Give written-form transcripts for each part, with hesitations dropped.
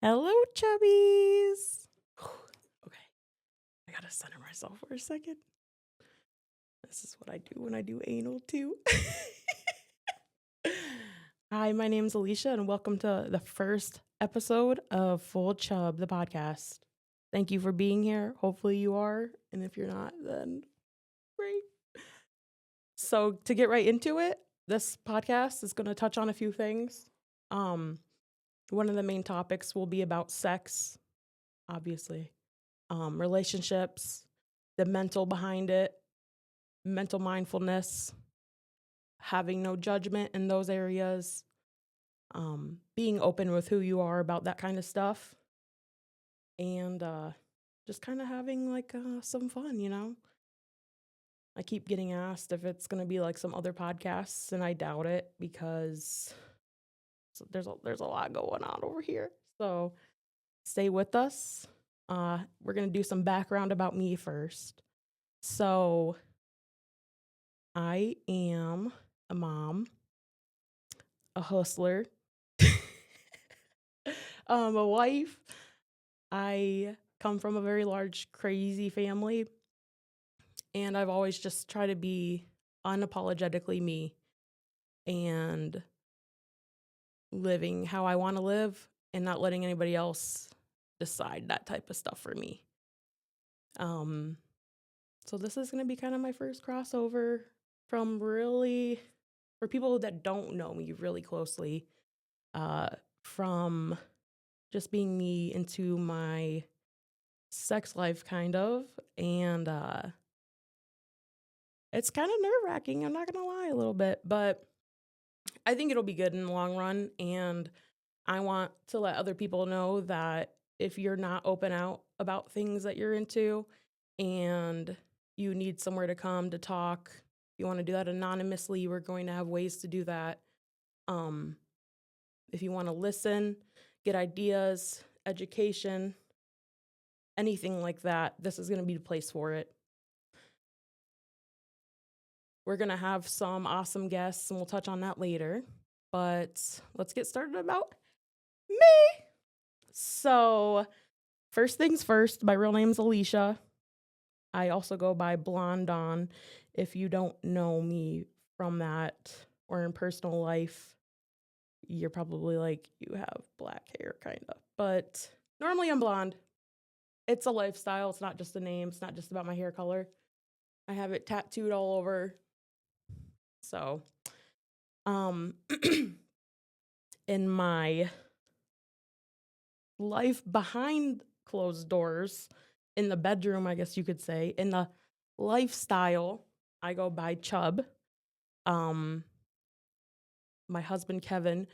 Hello, chubbies. Okay, I gotta center myself for a second. This is what I do when I do anal too. Hi, my name's Alisha, and welcome to the first episode of Full Chub, the podcast. Thank you for being here. Hopefully, you are, and if you're not, then great. So, to get right into it, this podcast is going to touch on a few things. One of the main topics will be about sex, obviously. Relationships, the mental behind it, mental mindfulness, having no judgment in those areas, being open with who you are about that kind of stuff, and just kind of having some fun. I keep getting asked if it's going to be like some other podcasts, and I doubt it because there's a lot going on over here. So stay with us. We're going to do some background about me first. So I am a mom, a hustler, a wife. I come from a very large, crazy family, and I've always just tried to be unapologetically me and living how I want to live and not letting anybody else decide that type of stuff for me. So this is going to be kind of my first crossover from really, for people that don't know me really closely, from just being me into my sex life kind of, and it's kind of nerve-wracking, I'm not gonna lie, a little bit, but I think it'll be good in the long run. And I want to let other people know that if you're not open out about things that you're into and you need somewhere to come to talk, you want to do that anonymously, we're going to have ways to do that. If you want to listen, get ideas, education, anything like that, this is going to be the place for it. We're going to have some awesome guests, and we'll touch on that later. But let's get started about me. So, first things first, my real name's Alisha. I also go by Blonde Dawn. If you don't know me from that or in personal life, you're probably like, you have black hair, kind of. But normally I'm blonde. It's a lifestyle. It's not just a name. It's not just about my hair color. I have it tattooed all over. So, in my life behind closed doors, in the bedroom, I guess you could say, in the lifestyle, I go by Chub. My husband, Kevin,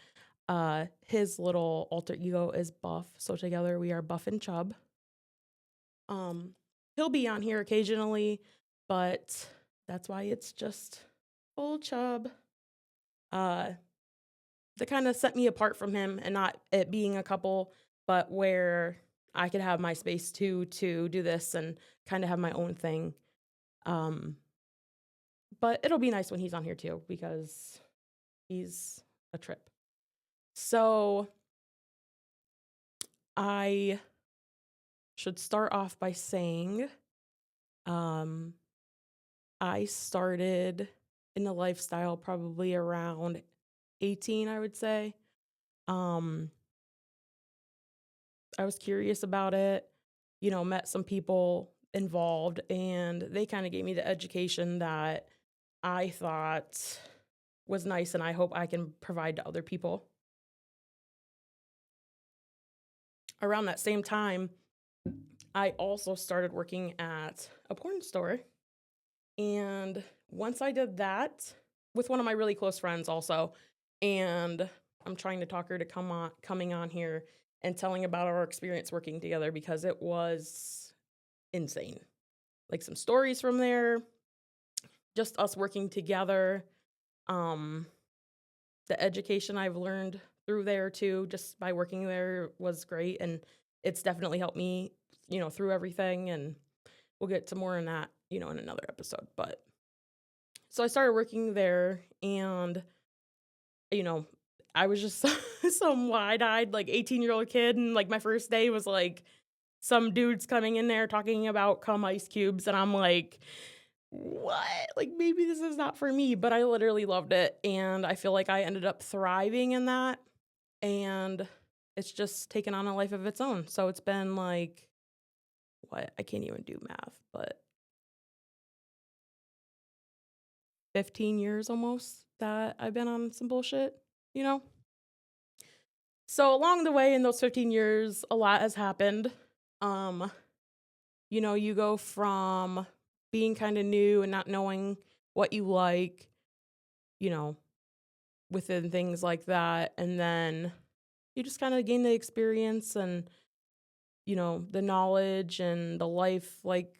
his little alter ego is Buff. So together we are Buff and Chub. He'll be on here occasionally, but that's why it's just full Chub. That kind of set me apart from him, and not it being a couple, but where I could have my space too to do this and kind of have my own thing. But it'll be nice when he's on here too, because he's a trip. So I should start off by saying I started in the lifestyle probably around 18, I would say. I was curious about it, met some people involved, and they kind of gave me the education that I thought was nice, and I hope I can provide to other people. Around that same time, I also started working at a porn store. And once I did that with one of my really close friends also, and I'm trying to talk her to coming on here and telling about our experience working together, because it was insane. Like some stories from there, just us working together, the education I've learned through there too, just by working there, was great. And it's definitely helped me, through everything. And we'll get to more on that, in another episode. But so I started working there, and, I was just some wide-eyed, like, 18-year-old kid, and, like, my first day was, like, some dudes coming in there talking about cum ice cubes, and I'm like, "What? Like, maybe this is not for me," but I literally loved it, and I feel like I ended up thriving in that, and it's just taken on a life of its own. So it's been, like, what? I can't even do math, but 15 years almost that I've been on some bullshit, you know? So along the way in those 15 years, a lot has happened. Um, you go from being kind of new and not knowing what you like, you know, within things like that. And then you just kind of gain the experience and, the knowledge and the life like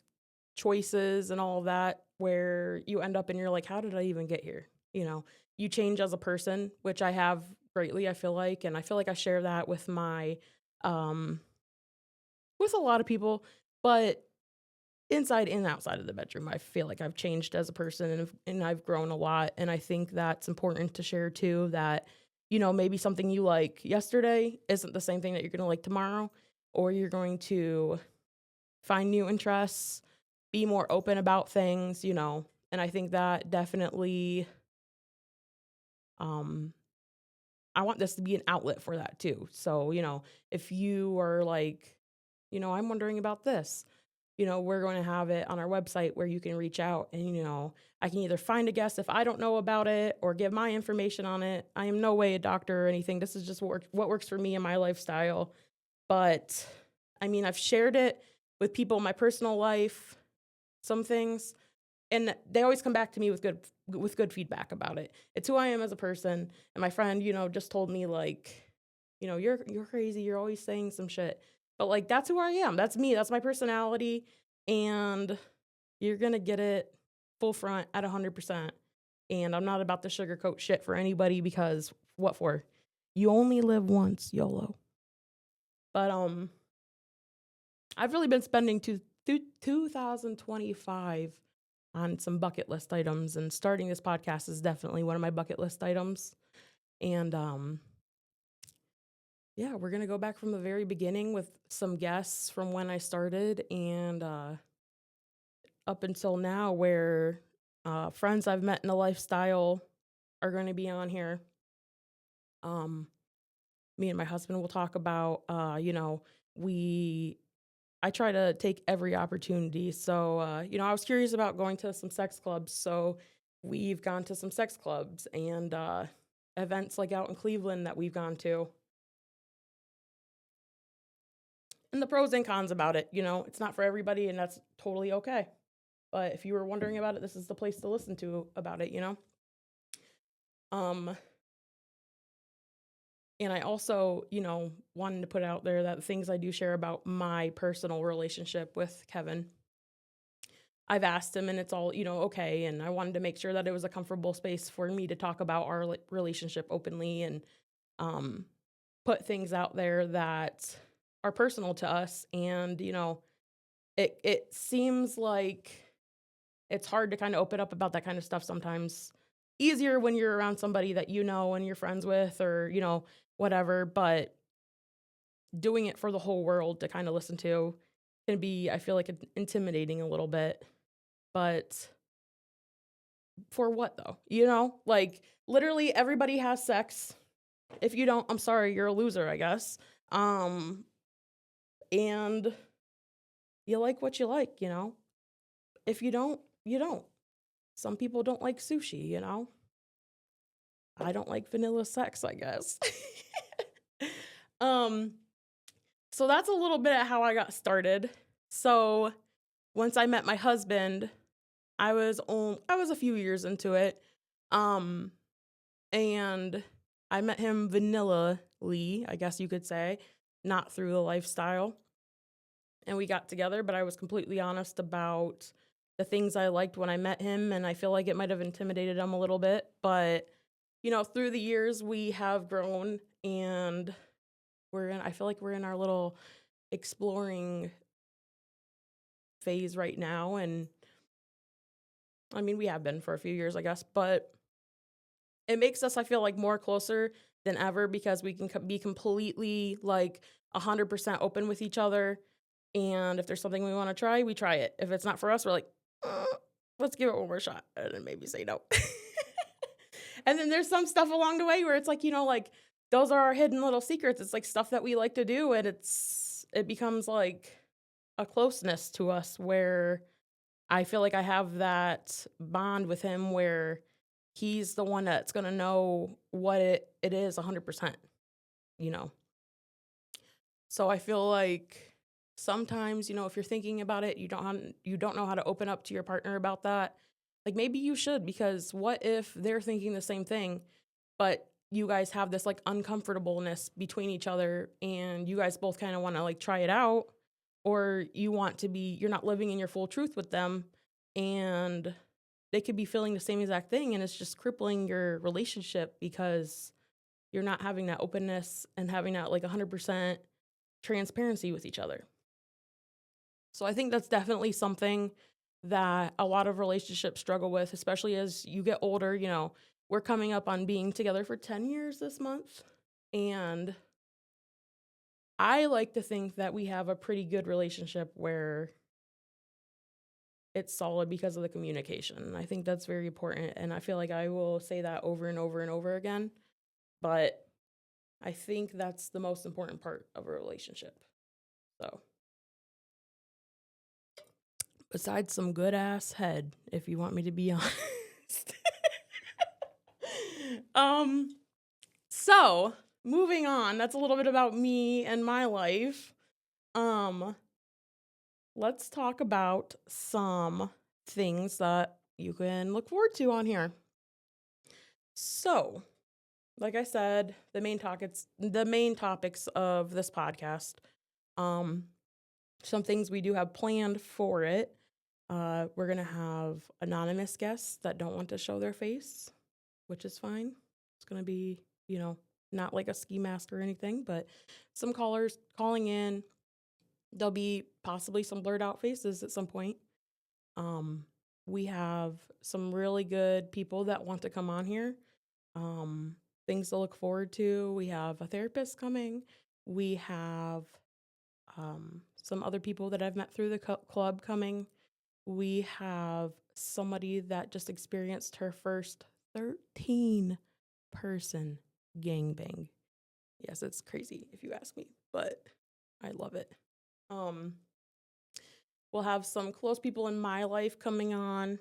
choices and all of that, where you end up and you're like, how did I even get here? You change as a person, which I have greatly, I feel like. And I feel like I share that with um, with a lot of people, but inside and outside of the bedroom, I feel like I've changed as a person and I've grown a lot. And I think that's important to share too, that, maybe something you like yesterday isn't the same thing that you're going to like tomorrow, or you're going to find new interests, be more open about things, and I think that definitely, um, I want this to be an outlet for that too. So, if you are like, I'm wondering about this, we're going to have it on our website where you can reach out and, I can either find a guest if I don't know about it or give my information on it. I am no way a doctor or anything. This is just what works for me and my lifestyle. But I mean, I've shared it with people in my personal life, some things, and they always come back to me with good feedback about it. It's who I am as a person. And my friend, just told me like, you're crazy. You're always saying some shit. But like, that's who I am. That's me. That's my personality. And you're going to get it full front at 100%. And I'm not about to sugarcoat shit for anybody, because what for? You only live once, YOLO. But I've really been spending 2025 on some bucket list items, and starting this podcast is definitely one of my bucket list items. And yeah, we're gonna go back from the very beginning with some guests from when I started and up until now, where friends I've met in the lifestyle are going to be on here. Me and my husband will talk about, I try to take every opportunity. So, I was curious about going to some sex clubs. So we've gone to some sex clubs and events like out in Cleveland that we've gone to. And the pros and cons about it, it's not for everybody, and that's totally okay. But if you were wondering about it, this is the place to listen to about it, And I also, wanted to put out there that the things I do share about my personal relationship with Kevin, I've asked him and it's all, okay. And I wanted to make sure that it was a comfortable space for me to talk about our relationship openly and put things out there that are personal to us. And, it seems like it's hard to kind of open up about that kind of stuff sometimes. Easier when you're around somebody that and you're friends with, or, whatever. But doing it for the whole world to kind of listen to can be, I feel like, intimidating a little bit. But for what though? Like, literally everybody has sex. If you don't, I'm sorry, you're a loser, I guess. And you like what you like, If you don't, you don't. Some people don't like sushi, I don't like vanilla sex, I guess. So that's a little bit of how I got started. So once I met my husband, I was a few years into it. And I met him vanilla-ly, I guess you could say, not through the lifestyle. And we got together, but I was completely honest about the things I liked when I met him, and I feel like it might have intimidated him a little bit. But, through the years, we have grown, and I feel like we're in our little exploring phase right now. And I mean, we have been for a few years, I guess, but it makes us, I feel like, more closer than ever because we can be completely like 100% open with each other. And if there's something we want to try, we try it. If it's not for us, we're like, let's give it one more shot and then maybe say no. And then there's some stuff along the way where it's like, like those are our hidden little secrets. It's like stuff that we like to do. And it becomes like a closeness to us where I feel like I have that bond with him where he's the one that's going to know what it is 100%, So I feel like sometimes, if you're thinking about it, you don't know how to open up to your partner about that. Like maybe you should, because what if they're thinking the same thing, but you guys have this like uncomfortableness between each other and you guys both kind of want to like try it out, or you're not living in your full truth with them and they could be feeling the same exact thing and it's just crippling your relationship because you're not having that openness and having that like 100% transparency with each other. So I think that's definitely something that a lot of relationships struggle with, especially as you get older. We're coming up on being together for 10 years this month. And I like to think that we have a pretty good relationship where it's solid because of the communication. I think that's very important. And I feel like I will say that over and over and over again. But I think that's the most important part of a relationship. So, besides some good ass head, if you want me to be honest. So moving on, that's a little bit about me and my life. Let's talk about some things that you can look forward to on here. So, like I said, the main topics of this podcast, some things we do have planned for it. We're going to have anonymous guests that don't want to show their face, which is fine. It's going to be, not like a ski mask or anything, but some callers calling in. There'll be possibly some blurred out faces at some point. We have some really good people that want to come on here. Things to look forward to. We have a therapist coming. We have some other people that I've met through the club coming. We have somebody that just experienced her first 13-person gangbang. Yes, it's crazy if you ask me, but I love it. We'll have some close people in my life coming on.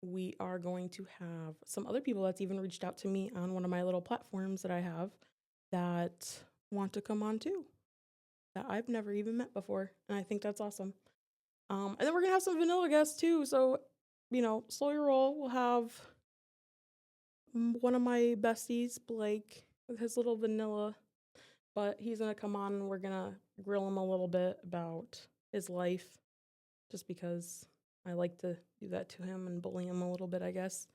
We are going to have some other people that's even reached out to me on one of my little platforms that I have that want to come on too, that I've never even met before. And I think that's awesome. And then we're going to have some vanilla guests too. So, slow your roll. We'll have one of my besties, Blake, with his little vanilla, but he's going to come on and we're going to grill him a little bit about his life just because I like to do that to him and bully him a little bit, I guess.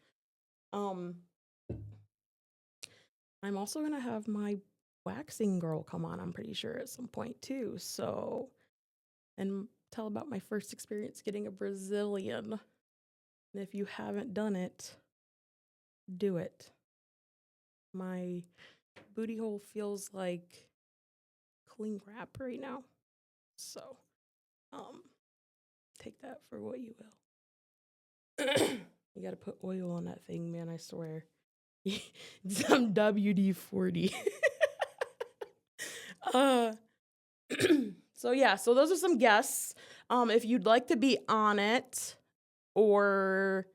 I'm also going to have my waxing girl come on, I'm pretty sure, at some point too. So, and tell about my first experience getting a Brazilian. And if you haven't done it, do it. My booty hole feels like cling wrap right now. So, take that for what you will. You got to put oil on that thing, man, I swear. Some WD-40. So those are some guests. If you'd like to be on it or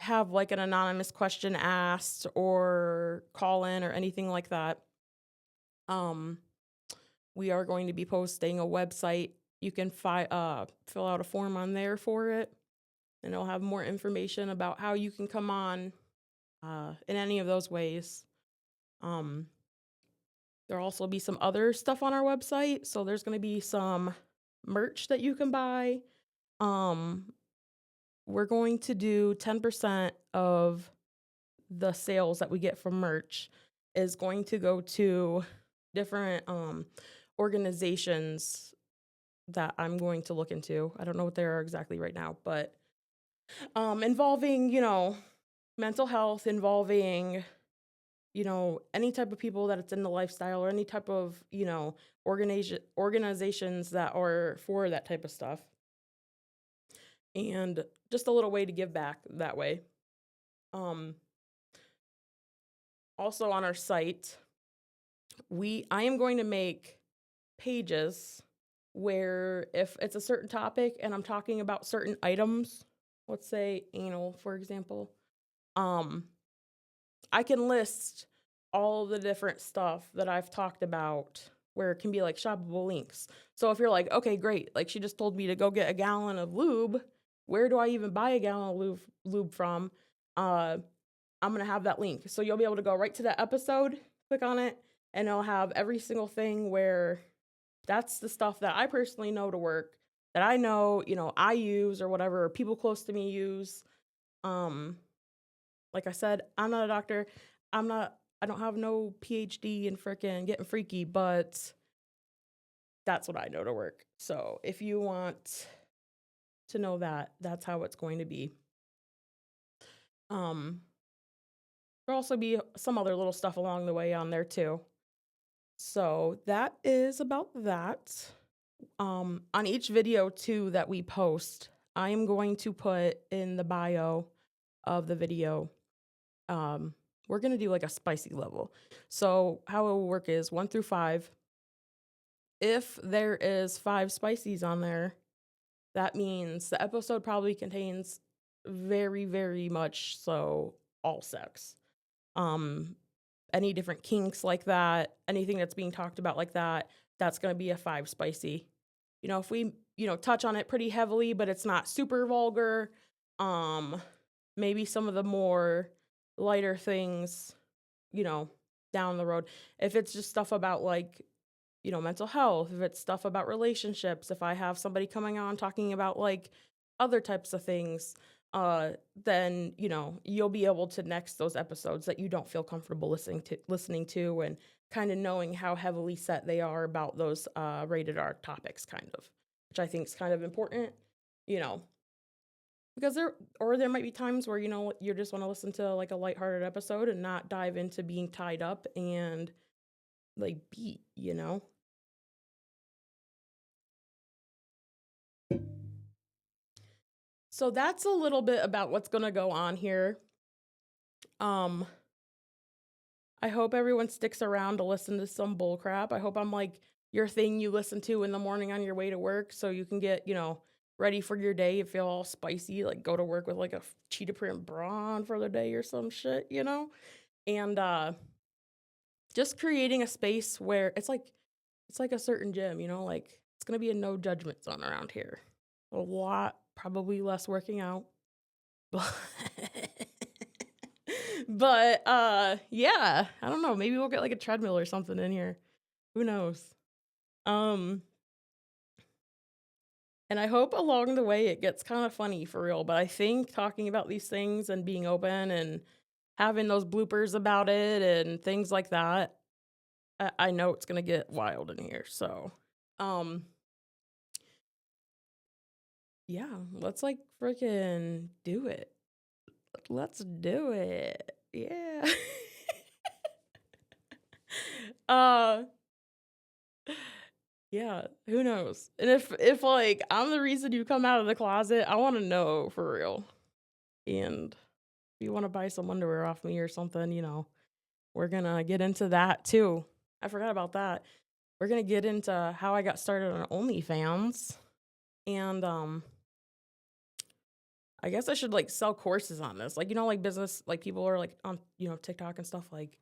have like an anonymous question asked or call in or anything like that, we are going to be posting a website. You can fill out a form on there for it, and it'll have more information about how you can come on in any of those ways. There'll also be some other stuff on our website. So there's going to be some merch that you can buy. We're going to do 10% of the sales that we get from merch is going to go to different organizations that I'm going to look into. I don't know what they are exactly right now, but involving, mental health involving, any type of people that it's in the lifestyle or any type of, organizations that are for that type of stuff. And just a little way to give back that way. Also on our site, I am going to make pages where if it's a certain topic and I'm talking about certain items, let's say anal, for example, I can list all the different stuff that I've talked about where it can be like shoppable links. So if you're like, okay, great, like she just told me to go get a gallon of lube, where do I even buy a gallon of lube from? I'm going to have that link. So you'll be able to go right to that episode, click on it, and it'll have every single thing where that's the stuff that I personally know to work, that I know, I use or whatever, people close to me use. Like I said, I'm not a doctor. I don't have no PhD in frickin' getting freaky, but that's what I know to work. So if you want to know that, that's how it's going to be. There'll also be some other little stuff along the way on there too. So that is about that. On each video too that we post, I am going to put in the bio of the video, we're going to do like a spicy level. So how it will work is 1 through 5. If there is 5 spicies on there, that means the episode probably contains very, very much so all sex. Any different kinks like that, anything that's being talked about like that, that's going to be a 5 spicy. If we, touch on it pretty heavily, but it's not super vulgar, maybe some of the more lighter things, down the road. If it's just stuff about like, mental health, if it's stuff about relationships, if I have somebody coming on talking about like other types of things, then, you'll be able to next those episodes that you don't feel comfortable listening to and kind of knowing how heavily set they are about those rated R topics, kind of, which I think is kind of important, because there might be times where, you just want to listen to like a lighthearted episode and not dive into being tied up and like beat, So that's a little bit about what's going to go on here. I hope everyone sticks around to listen to some bull crap. I hope I'm like your thing you listen to in the morning on your way to work so you can get, ready for your day. You feel all spicy, like go to work with like a cheetah print bra on for the day or some shit, And just creating a space where it's like a certain gym, like it's going to be a no judgment zone around here. A lot, probably less working out. But yeah, I don't know, maybe we'll get like a treadmill or something in here. Who knows? And I hope along the way it gets kind of funny for real, but I think talking about these things and being open and having those bloopers about it and things like that, I know it's going to get wild in here. So, yeah, let's like freaking do it. Let's do it. Yeah. Yeah, who knows? And if like I'm the reason you come out of the closet, I want to know for real. And if you want to buy some underwear off me or something, we're going to get into that too. I forgot about that. We're going to get into how I got started on OnlyFans. And I guess I should like sell courses on this. Like, like business, like people are like on, TikTok and stuff like,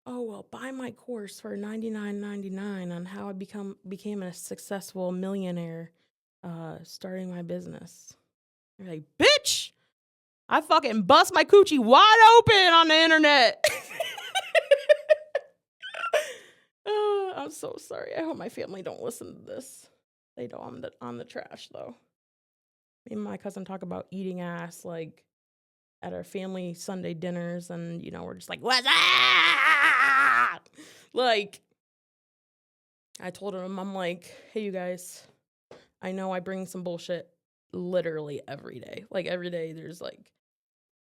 oh, well, buy my course for $99.99 on how I became a successful millionaire starting my business. You're like, bitch, I fucking bust my coochie wide open on the internet. I'm so sorry. I hope my family don't listen to this. They don't. On the trash, though. Me and my cousin talk about eating ass, like, at our family Sunday dinners, and, we're just like, what's up? Like, I told him, I'm like, hey, you guys, I know I bring some bullshit literally every day. Like, every day there's, like,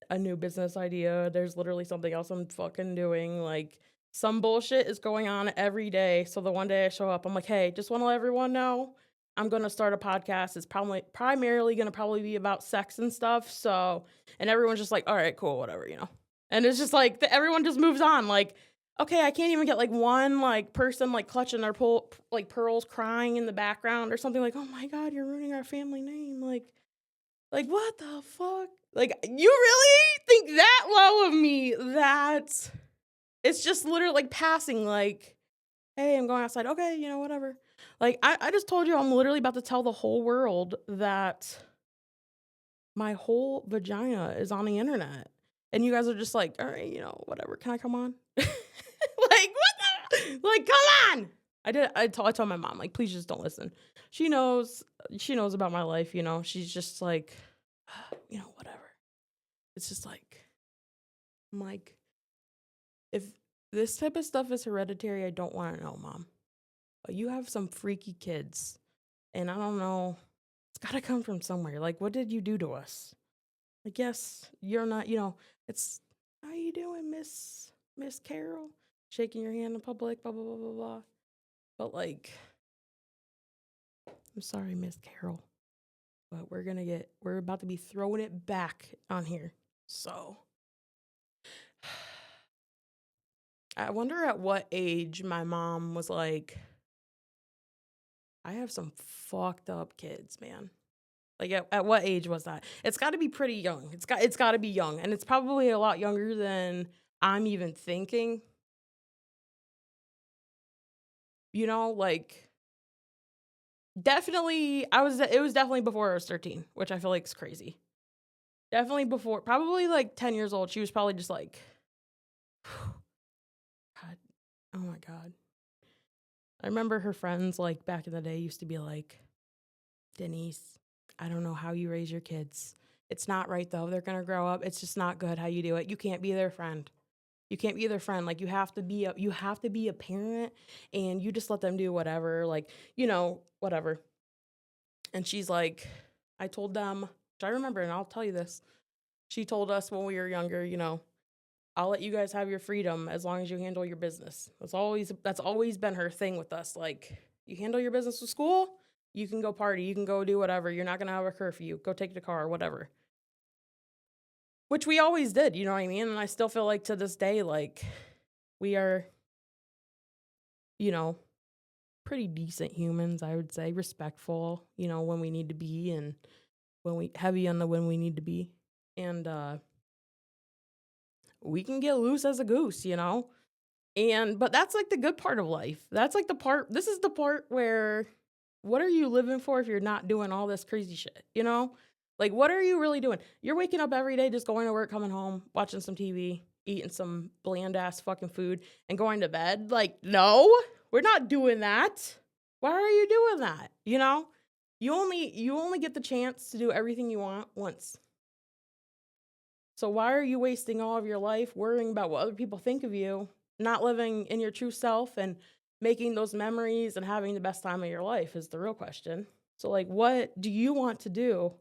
a new business idea. There's literally something else I'm fucking doing. Like, some bullshit is going on every day. So the one day I show up, I'm like, hey, just want to let everyone know I'm going to start a podcast. It's primarily going to probably be about sex and stuff. So, and everyone's just like, all right, cool, whatever, you know. And it's just like, everyone just moves on. Like, okay, I can't even get like one like person like clutching their pearls crying in the background or something like, oh my God, you're ruining our family name. Like what the fuck? Like, you really think that low of me that it's just literally like passing, like, hey, I'm going outside. Okay, you know, whatever. Like, I just told you I'm literally about to tell the whole world that my whole vagina is on the internet. And you guys are just like, all right, you know, whatever. Can I come on? Like, what the? Like, come on. I told my mom, like, please just don't listen. She knows about my life, you know. She's just like, you know, whatever. It's just like, I'm like, if this type of stuff is hereditary, I don't want to know, Mom. But you have some freaky kids. And I don't know. It's got to come from somewhere. Like, what did you do to us? Like, yes, you're not, you know, it's, how you doing, Miss Carol? Shaking your hand in public, blah, blah, blah, blah, blah. But, like, I'm sorry, Miss Carol. But we're about to be throwing it back on here. So, I wonder at what age my mom was like, I have some fucked up kids, man. Like, at what age was that? It's got to be pretty young. It's got to be young, and it's probably a lot younger than I'm even thinking. You know, like, definitely, it was definitely before I was 13, which I feel like is crazy. Definitely before, probably like 10 years old. She was probably just like, God, oh my God. I remember her friends, like, back in the day used to be like, Denise, I don't know how you raise your kids. It's not right, though. They're going to grow up. It's just not good how you do it. You can't be their friend. You can't be their friend. Like, you have to be a parent, and you just let them do whatever, like, you know, whatever. And she's like, I told them, which I remember, and I'll tell you this. She told us when we were younger, you know, I'll let you guys have your freedom as long as you handle your business. That's always been her thing with us. Like, you handle your business with school, you can go party, you can go do whatever. You're not going to have a curfew. Go take the car, whatever. Which we always did, you know what I mean? And I still feel like to this day, like, we are, you know, pretty decent humans, I would say, respectful, you know, when we need to be, and heavy on the when we need to be. And we can get loose as a goose, you know? But that's like the good part of life. This is the part where, what are you living for if you're not doing all this crazy shit, you know? Like, what are you really doing? You're waking up every day, just going to work, coming home, watching some TV, eating some bland ass fucking food, and going to bed. Like, no, we're not doing that. Why are you doing that? You know, you only get the chance to do everything you want once. So why are you wasting all of your life worrying about what other people think of you, not living in your true self and making those memories and having the best time of your life is the real question. So, like, what do you want to do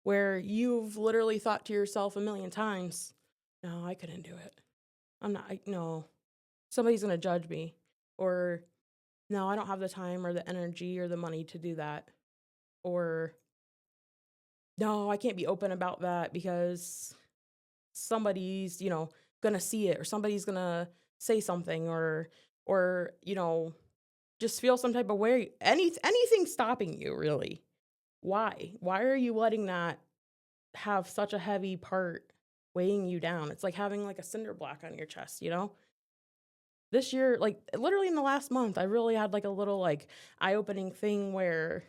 where you've literally thought to yourself a million times, no, I couldn't do it. No, somebody's going to judge me. Or, no, I don't have the time or the energy or the money to do that. Or, no, I can't be open about that because somebody's, you know, gonna see it, or somebody's gonna say something, or you know, just feel some type of way. Anything stopping you, really. Why are you letting that have such a heavy part weighing you down? It's like having like a cinder block on your chest, you know? This year, like, literally in the last month, I really had like a little like eye-opening thing where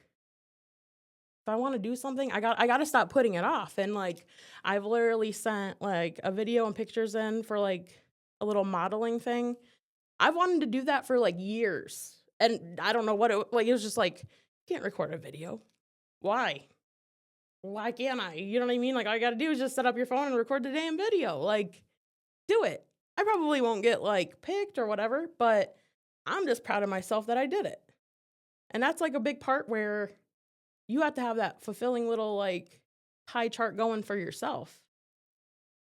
if I want to do something, I got to stop putting it off. And like, I've literally sent like a video and pictures in for like a little modeling thing. I've wanted to do that for like years. And I don't know what it was just like, can't record a video. Why? Why can't I? You know what I mean? Like, all you got to do is just set up your phone and record the damn video. Like, do it. I probably won't get like picked or whatever, but I'm just proud of myself that I did it. And that's like a big part where you have to have that fulfilling little like pie chart going for yourself.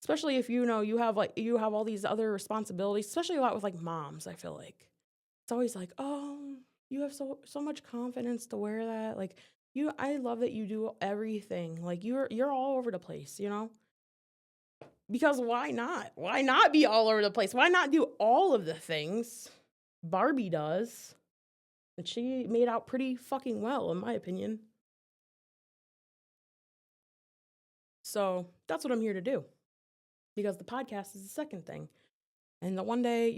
especially if you have all these other responsibilities, especially a lot with like moms. I feel like it's always like, oh, you have so much confidence to wear that. Like I love that you do everything. Like you're all over the place, because why not? Why not be all over the place? Why not do all of the things Barbie does? And she made out pretty fucking well, in my opinion. So that's what I'm here to do, because the podcast is the second thing. And the one day,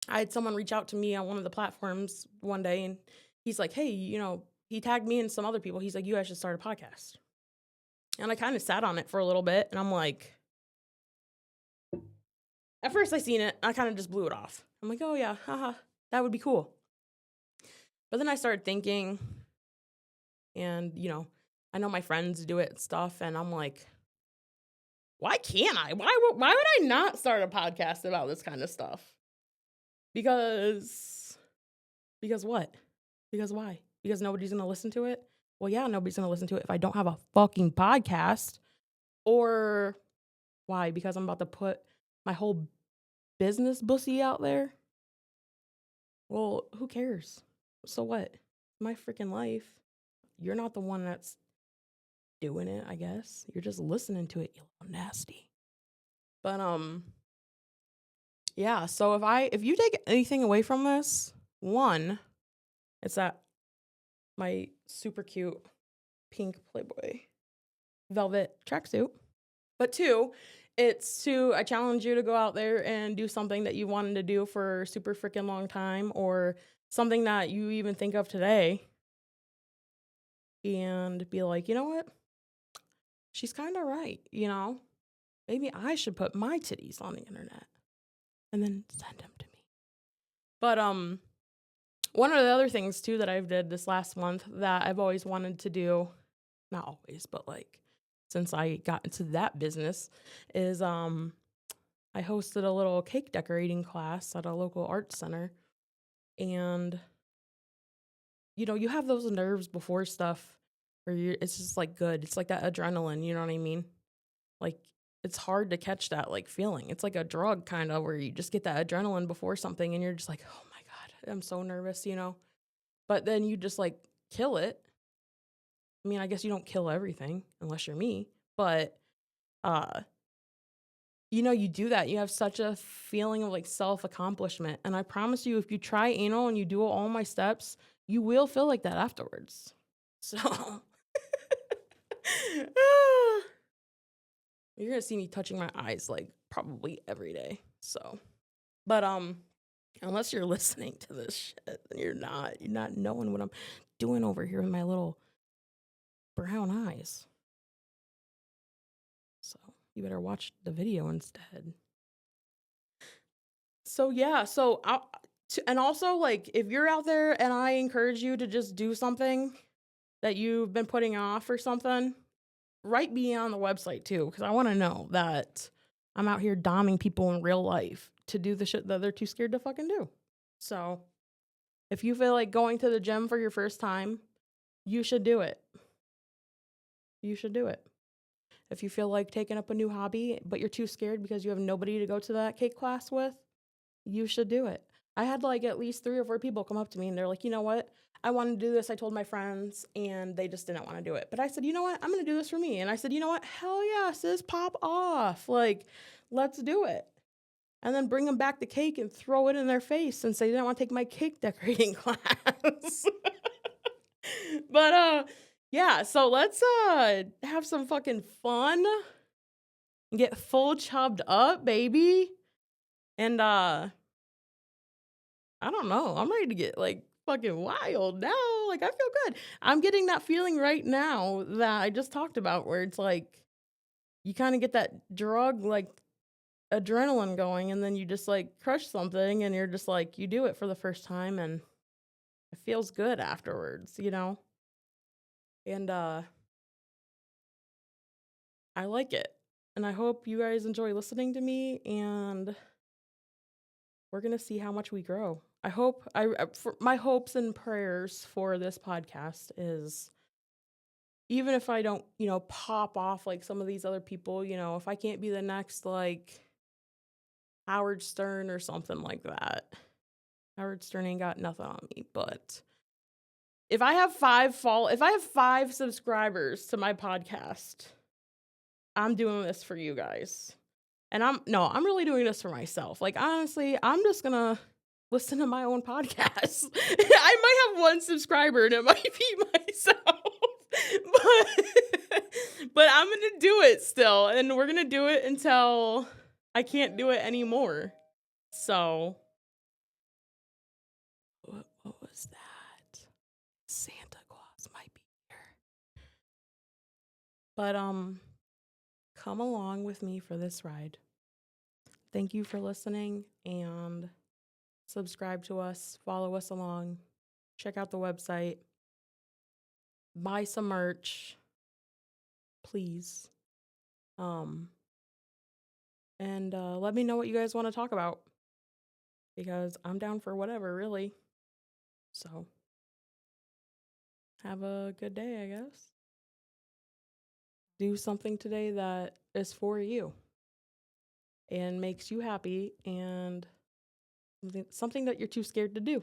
I had someone reach out to me on one of the platforms one day, and he's like, hey, he tagged me and some other people. He's like, you guys should start a podcast. And I kind of sat on it for a little bit, and I'm like, at first I seen it, I kind of just blew it off. I'm like, oh yeah, haha, that would be cool. But then I started thinking, and, I know my friends do it and stuff, and I'm like, why can't I? Why would I not start a podcast about this kind of stuff? Because what? Because why? Because nobody's going to listen to it? Well, yeah, nobody's going to listen to it if I don't have a fucking podcast. Or why? Because I'm about to put my whole business bussy out there? Well, who cares? So what? My freaking life. You're not the one that's doing it, I guess. You're just listening to it, you little nasty. But yeah, so if you take anything away from this, one, it's that my super cute pink Playboy velvet tracksuit. But two, I challenge you to go out there and do something that you wanted to do for a super freaking long time, or something that you even think of today, and be like, you know what? She's kind of right, Maybe I should put my titties on the internet and then send them to me. But one of the other things too that I've did this last month that I've always wanted to do, not always, but like since I got into that business, is I hosted a little cake decorating class at a local art center. And you have those nerves before stuff where it's just like good. It's like that adrenaline, you know what I mean? Like it's hard to catch that like feeling. It's like a drug kind of, where you just get that adrenaline before something and you're just like, oh my God, I'm so nervous, But then you just like kill it. I mean, I guess you don't kill everything unless you're me, but you do that. You have such a feeling of like self-accomplishment. And I promise you, if you try anal and you do all my steps, you will feel like that afterwards. So you're going to see me touching my eyes like probably every day. So, but unless you're listening to this shit, then you're not knowing what I'm doing over here with my little brown eyes. So you better watch the video instead. So yeah, and also like if you're out there and I encourage you to just do something that you've been putting off or something, write me on the website too, because I want to know that I'm out here doming people in real life to do the shit that they're too scared to fucking do. So if you feel like going to the gym for your first time, you should do it. You should do it. If you feel like taking up a new hobby, but you're too scared because you have nobody to go to that cake class with, you should do it. I had like at least 3 or 4 people come up to me and they're like, you know what? I want to do this. I told my friends and they just didn't want to do it. But I said, you know what? I'm going to do this for me. And I said, you know what? Hell yeah, sis, pop off. Like, let's do it. And then bring them back the cake and throw it in their face and say, they didn't want to take my cake decorating class. But, yeah, so let's have some fucking fun and get full chubbed up, baby. And I don't know. I'm ready to get like fucking wild now. Like I feel good. I'm getting that feeling right now that I just talked about, where it's like you kind of get that drug like adrenaline going, and then you just like crush something and you're just like, you do it for the first time and it feels good afterwards, And I like it. And I hope you guys enjoy listening to me, and we're going to see how much we grow. I hope for my hopes and prayers for this podcast is even if I don't, pop off like some of these other people, if I can't be the next like Howard Stern or something like that. Howard Stern ain't got nothing on me, but if I have 5 subscribers to my podcast, I'm doing this for you guys. And I'm really doing this for myself. Like, honestly, I'm just gonna listen to my own podcast. I might have 1 subscriber and it might be myself. But I'm gonna do it still. And we're gonna do it until I can't do it anymore. So what was that? Santa Claus might be here. But come along with me for this ride. Thank you for listening, and subscribe to us, follow us along, check out the website, buy some merch, please. And let me know what you guys want to talk about, because I'm down for whatever, really. So have a good day, I guess. Do something today that is for you and makes you happy, and something that you're too scared to do.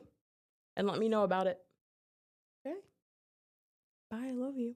And let me know about it. Okay? Bye, I love you.